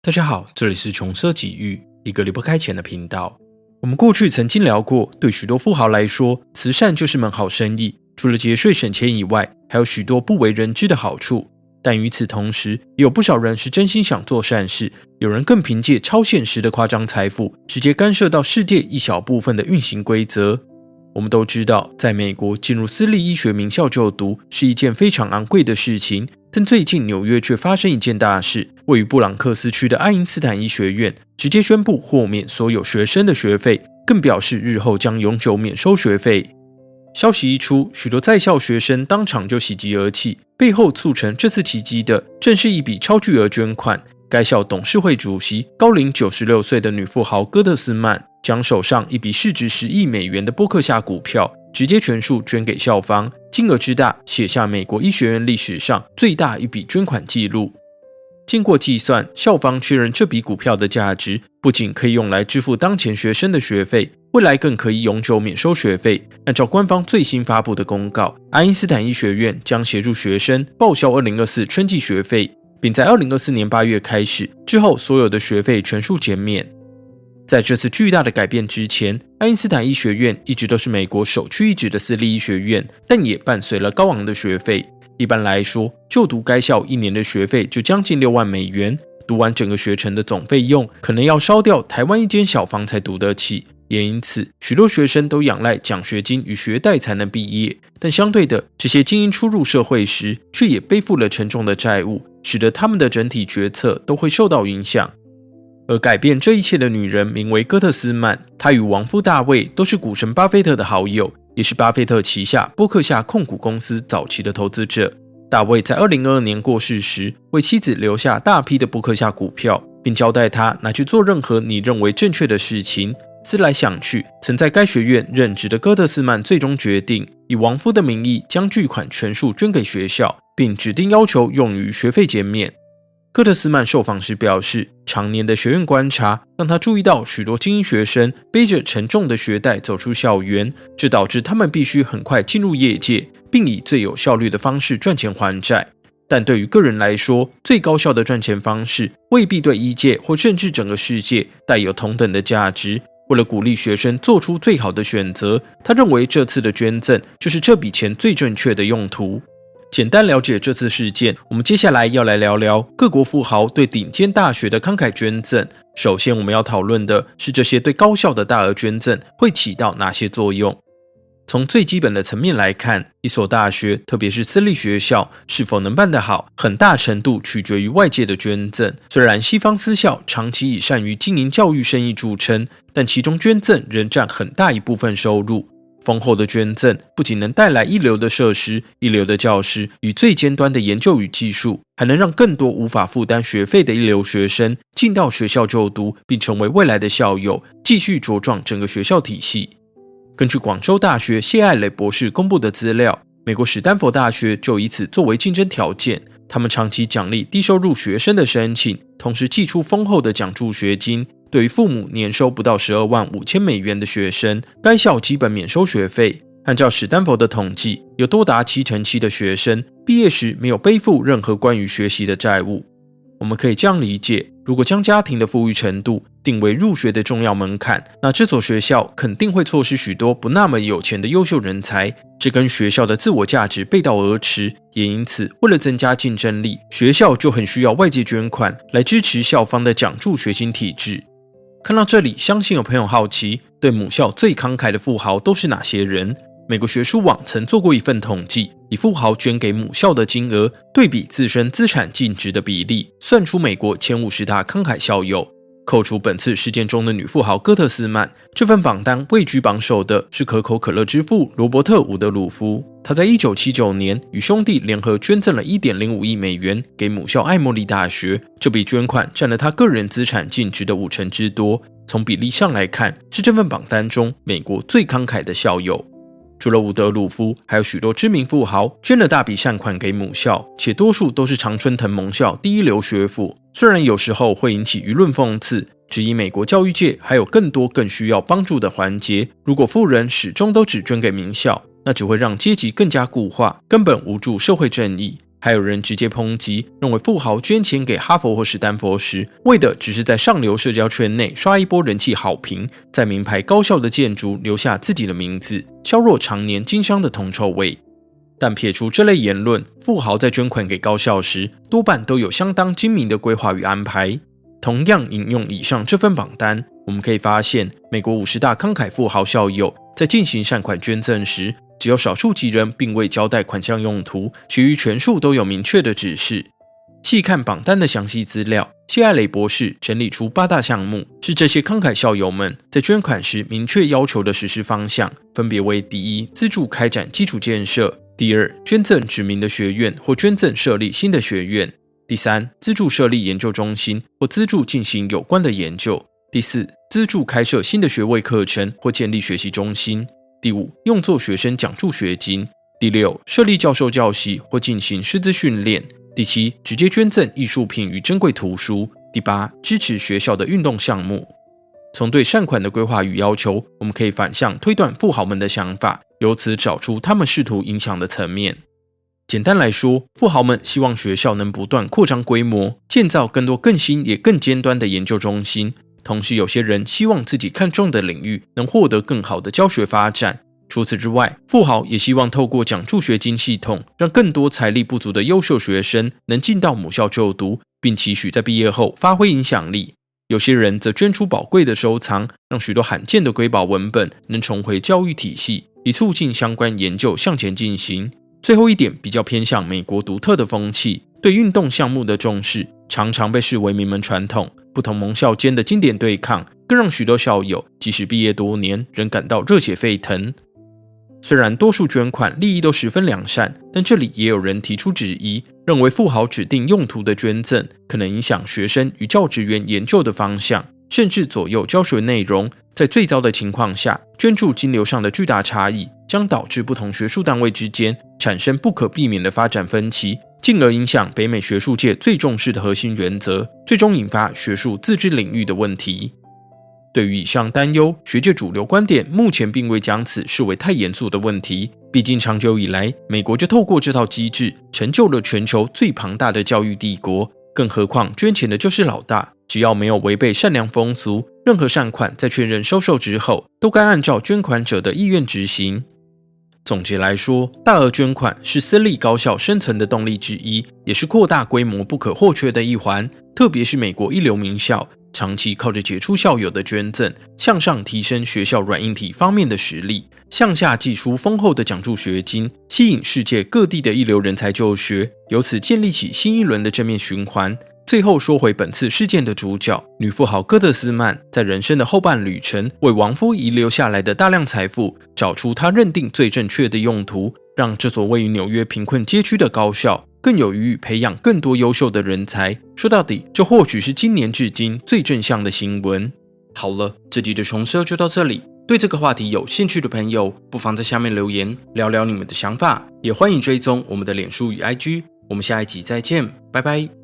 大家好，这里是穷奢极欲，一个离不开钱的频道。我们过去曾经聊过，对许多富豪来说，慈善就是门好生意，除了节税省钱以外，还有许多不为人知的好处。但与此同时，也有不少人是真心想做善事，有人更凭借超现实的夸张财富，直接干涉到世界一小部分的运行规则。我们都知道，在美国进入私立医学名校就读是一件非常昂贵的事情，但最近纽约却发生一件大事，位于布朗克斯区的爱因斯坦医学院直接宣布豁免所有学生的学费，更表示日后将永久免收学费。消息一出，许多在校学生当场就喜极而泣，背后促成这次奇迹的正是一笔超巨额捐款。该校董事会主席高龄96岁的女富豪戈特斯曼将手上一笔市值10亿美元的波克夏股票直接全数捐给校方，金额之大，写下美国医学院历史上最大一笔捐款记录。经过计算，校方确认这笔股票的价值不仅可以用来支付当前学生的学费，未来更可以永久免收学费。按照官方最新发布的公告，爱因斯坦医学院将协助学生报销2024春季学费，并在2024年8月开始，之后所有的学费全数减免。在这次巨大的改变之前，爱因斯坦医学院一直都是美国首屈一指的私立医学院，但也伴随了高昂的学费。一般来说，就读该校1年的学费就将近6万美元，读完整个学程的总费用可能要烧掉台湾一间小房才读得起。也因此，许多学生都仰赖奖学金与学贷才能毕业。但相对的，这些精英初入社会时，却也背负了沉重的债务，使得他们的整体决策都会受到影响。而改变这一切的女人名为戈特斯曼，她与亡夫大卫都是股神巴菲特的好友，也是巴菲特旗下波克夏控股公司早期的投资者。大卫在2022年过世时，为妻子留下大批的波克夏股票，并交代他拿去做任何你认为正确的事情。思来想去，曾在该学院任职的戈特斯曼最终决定以亡夫的名义将巨款全数捐给学校，并指定要求用于学费减免。戈特斯曼受访时表示，常年的学院观察让他注意到许多精英学生背着沉重的学贷走出校园，这导致他们必须很快进入业界，并以最有效率的方式赚钱还债。但对于个人来说，最高效的赚钱方式未必对医界或甚至整个世界带有同等的价值。为了鼓励学生做出最好的选择，他认为这次的捐赠就是这笔钱最正确的用途。简单了解这次事件，我们接下来要来聊聊各国富豪对顶尖大学的慷慨捐赠。首先我们要讨论的是这些对高校的大额捐赠会起到哪些作用。从最基本的层面来看，一所大学，特别是私立学校，是否能办得好，很大程度取决于外界的捐赠。虽然西方私校长期以善于经营教育生意著称，但其中捐赠仍占很大一部分收入。丰厚的捐赠不仅能带来一流的设施、一流的教师与最尖端的研究与技术，还能让更多无法负担学费的一流学生进到学校就读，并成为未来的校友，继续茁壮整个学校体系。根据广州大学谢艾蕾博士公布的资料，美国史丹佛大学就以此作为竞争条件，他们长期奖励低收入学生的申请，同时寄出丰厚的奖助学金。对于父母年收不到12万5千美元的学生，该校基本免收学费。按照史丹佛的统计，有多达7%的学生毕业时没有背负任何关于学习的债务。我们可以这样理解，如果将家庭的富裕程度定为入学的重要门槛，那这所学校肯定会错失许多不那么有钱的优秀人才，这跟学校的自我价值背道而驰。也因此，为了增加竞争力，学校就很需要外界捐款来支持校方的奖助学金体制。看到这里，相信有朋友好奇，对母校最慷慨的富豪都是哪些人？美国学术网曾做过一份统计，以富豪捐给母校的金额对比自身资产净值的比例，算出美国前50大慷慨校友。扣除本次事件中的女富豪戈特斯曼，这份榜单位居榜首的是可口可乐之父罗伯特·伍德鲁夫。他在1979年与兄弟联合捐赠了1.05亿美元给母校艾默利大学，这笔捐款占了他个人资产净值的50%之多。从比例上来看，是这份榜单中美国最慷慨的校友。除了伍德鲁夫，还有许多知名富豪捐了大笔善款给母校，且多数都是常春藤盟校第一流学府。虽然有时候会引起舆论讽刺，质疑美国教育界还有更多更需要帮助的环节，如果富人始终都只捐给名校，那只会让阶级更加固化，根本无助社会正义。还有人直接抨击，认为富豪捐钱给哈佛或史丹佛时，为的只是在上流社交圈内刷一波人气好评，在名牌高校的建筑留下自己的名字，削弱常年经商的铜臭味。但撇除这类言论，富豪在捐款给高校时，多半都有相当精明的规划与安排。同样引用以上这份榜单，我们可以发现，美国50大慷慨富豪校友在进行善款捐赠时，只有少数几人并未交代款项用途，其余全数都有明确的指示。细看榜单的详细资料，谢艾蕾博士整理出8大项目，是这些慷慨校友们在捐款时明确要求的实施方向，分别为：第一，资助开展基础建设；第二，捐赠指明的学院或捐赠设立新的学院；第三，资助设立研究中心或资助进行有关的研究；第四，资助开设新的学位课程或建立学习中心；第五，用作学生奖助学金；第六，设立教授教习或进行师资训练；第七，直接捐赠艺术品与珍贵图书；第八，支持学校的运动项目。从对善款的规划与要求，我们可以反向推断富豪们的想法，由此找出他们试图影响的层面。简单来说，富豪们希望学校能不断扩张规模，建造更多更新也更尖端的研究中心。同时，有些人希望自己看重的领域能获得更好的教学发展。除此之外，富豪也希望透过奖助学金系统，让更多财力不足的优秀学生能进到母校就读，并期许在毕业后发挥影响力。有些人则捐出宝贵的收藏，让许多罕见的瑰宝文本能重回教育体系，以促进相关研究向前进行。最后一点比较偏向美国独特的风气，对运动项目的重视常常被视为名门传统。不同盟校间的经典对抗，更让许多校友即使毕业多年，仍感到热血沸腾。虽然多数捐款利益都十分良善，但这里也有人提出质疑，认为富豪指定用途的捐赠可能影响学生与教职员研究的方向，甚至左右教学内容。在最糟的情况下，捐助金流上的巨大差异将导致不同学术单位之间产生不可避免的发展分歧，进而影响北美学术界最重视的核心原则，最终引发学术自治领域的问题。对于以上担忧，学界主流观点目前并未将此视为太严肃的问题。毕竟长久以来，美国就透过这套机制成就了全球最庞大的教育帝国。更何况捐钱的就是老大，只要没有违背善良风俗，任何善款在确认收受之后，都该按照捐款者的意愿执行。总结来说，大额捐款是私立高校生存的动力之一，也是扩大规模不可或缺的一环。特别是美国一流名校，长期靠着杰出校友的捐赠，向上提升学校软硬体方面的实力，向下寄出丰厚的奖助学金，吸引世界各地的一流人才就学，由此建立起新一轮的正面循环。最后说回本次事件的主角，女富豪戈特斯曼，在人生的后半旅程，为亡夫遗留下来的大量财富，找出她认定最正确的用途，让这所位于纽约贫困街区的高校更有余裕培养更多优秀的人才。说到底，这或许是今年至今最正向的新闻。好了，这集的穷奢就到这里。对这个话题有兴趣的朋友，不妨在下面留言聊聊你们的想法，也欢迎追踪我们的脸书与 IG。我们下一集再见，拜拜。